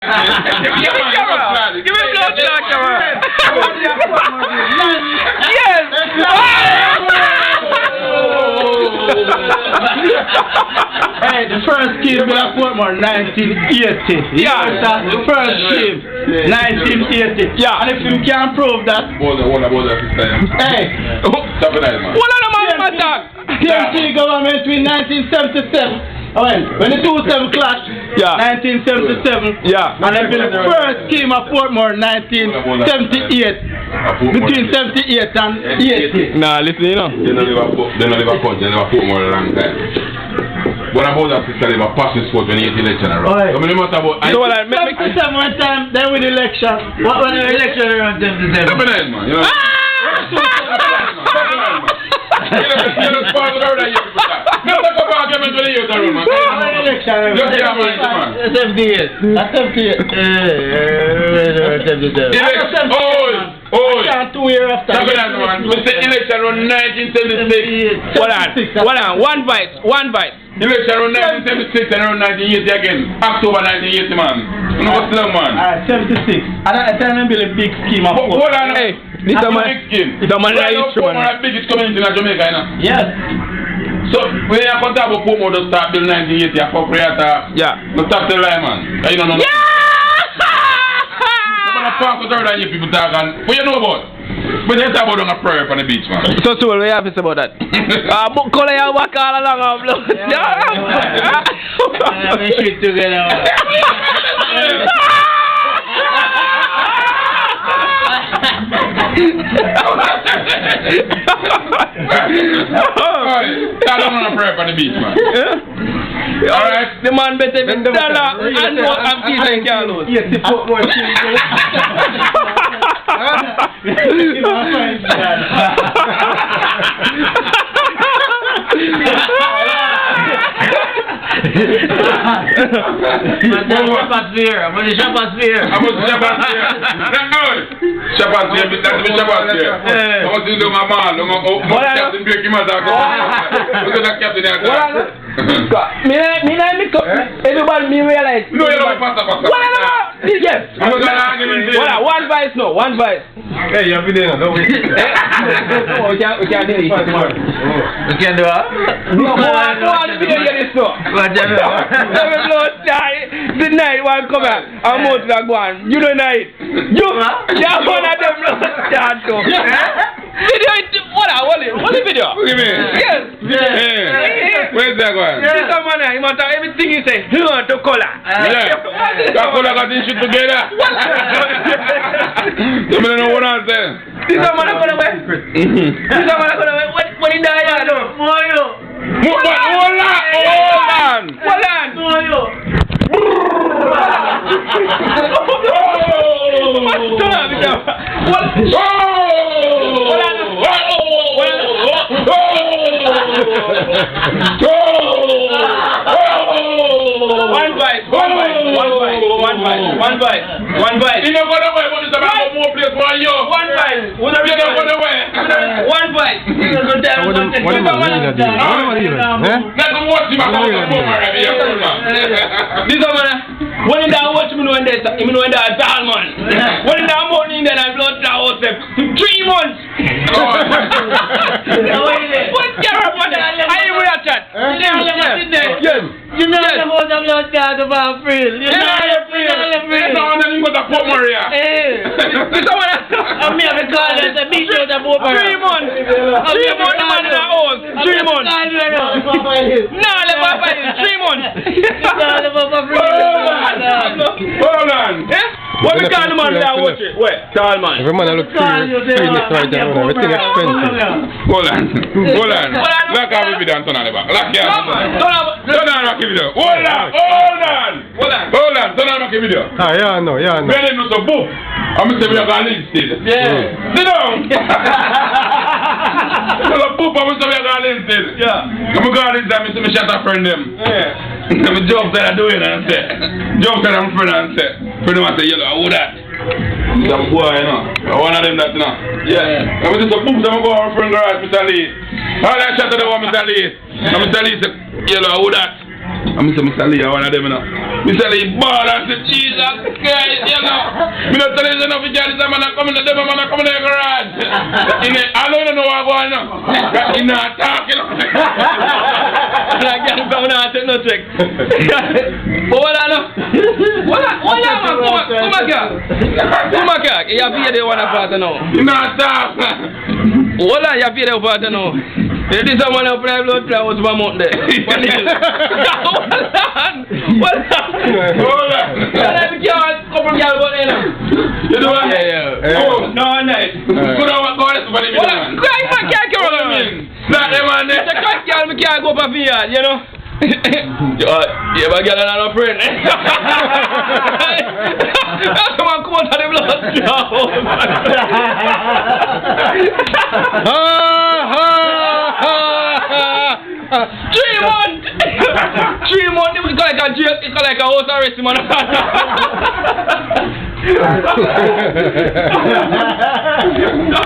Give me blood clot camera. Yes. Hey, the first scheme in Portmore, 1980. Yeah. The first scheme, 1980. Yeah. And if you can't prove that, hey, What are the man attack? TMC government in 1977. When the 27 clashed, Yeah. 1977. Yeah. And then the first scheme of Portmore, 1978. Between 78 and 80. Nah, listen, you know. They never put more a long time. What about that sister live a passion sport when you get election around? Oi. I mean, no matter about... So what I make 77 one time, then with the election. What was the election around 77? Stop it, man. You know? You know, sponsor her that you people talk. No, talk about argument with the youth around, man. Election Just yeah, man. 78. That's 78. Election. Oh, 2 years after. stop it, man. We say election around 1976. Hold on, one vice. Election around 1976 and around 1980 again. October 1980, man. You know what's long, man? Alright, 76. And I tell them build a big scheme of Hold on. Hey, this is my biggest community in Jamaica, you know? Yes. So, when you come to about Pomo, just start building 1980, you fuck creator. Yeah. No stop the lie, man. You don't know. Yeah! I'm gonna park with her and you people talk and what you know about? But they talk about on a prayer on the beach, man. So, what you have to say about that? Book color your back all along of blood. We shit together. I don't want to pray on the beach, man. Alright, the man better be dollar and more and peace and can't lose. Yes, the football team. Shepherd's beer. I'm the Shepherd's beer. I'm the Shepherd's beer. Shepherd's beer, that's the Shepherd's beer. I want to do my man, my captain beer, give me that. Look at that captain there. Everybody me realize. No, you don't pass. Yes. One vice, no. One vice. Hey, you have been there, don't we? We can't do it. You can do it? No, one video get this no. What you do? Every blood die. The night one come back. I'm out like one. You don't know it. You are one of them blood start to. Video it. What the video? What do you mean? Yes. Yeah. Where's that going? This man, he matter everything he say. He want to color. Yeah. That color got this shit together. You don't know what I'm saying. This man gonna wait. This man gonna wait. When he die, I know. Moyo. Hold on. Moyo. One bite. You know what away, but it's about more place for you. One bite. You know what away. One bite. Let them watch him about the former This man, when you don't watch me know when there's a tall man. When you don't morning then I blood out 3 months. What camera for that? I will watch that. Yes. You know the whole of blood clot about April. You know April. That's all that you got to put Maria. I'm here because there's a big show that over 3 months. 3 months man in the house. 3 months. No, let me buy you. 3 months. Hold on. What we call the man that watch it? Wait, tall man. Every man I look free next right now. Everything expensive. Hold on. Lock off if you don't turn on the back. Lock your hand. Turn on the video. Hold on. Turn on the video. Ah, yeah, no. We are not so book. I'm going to say we are going to instead. Yeah. Sit down. So the poop, I'm going to say we are going to instead. Yeah. I'm going to instead. I'm shut up friend them. Yeah. I'm a joke that I do it and say. Joke that I'm friend and say. Friend them and say, yellow, who that? Some boy, you know. One of them that, you know. Yeah. I'm just a book, so I'm going to go on friend garage, Mr. Lee. All that shut to the one, Mr. Lee. And Mr. Lee said, yellow, who that? And Mr. Lee, one of them, you know. Mr. Lee ball and said, Jesus Christ, you know. Me not tell you enough, this man coming to them, man coming to the garage. I don't know what's going on. He's not talking. I can't come out and no check. What on? What on, man? Come here. You have to one part now. He's not talking. What on? You have to part now. This is someone who play blood play was one month there. What on? Hold on. Couple girls got in. You know what? Yeah. Oh, no, nice. Good on what God is for the man. I can't go on. Not them man there. The cat girl, me can't go for vineyard, you know. Yeah, but girl and a friend. That's the man come out of the blood. 3 months. 3 months. It was like a house arrest, man.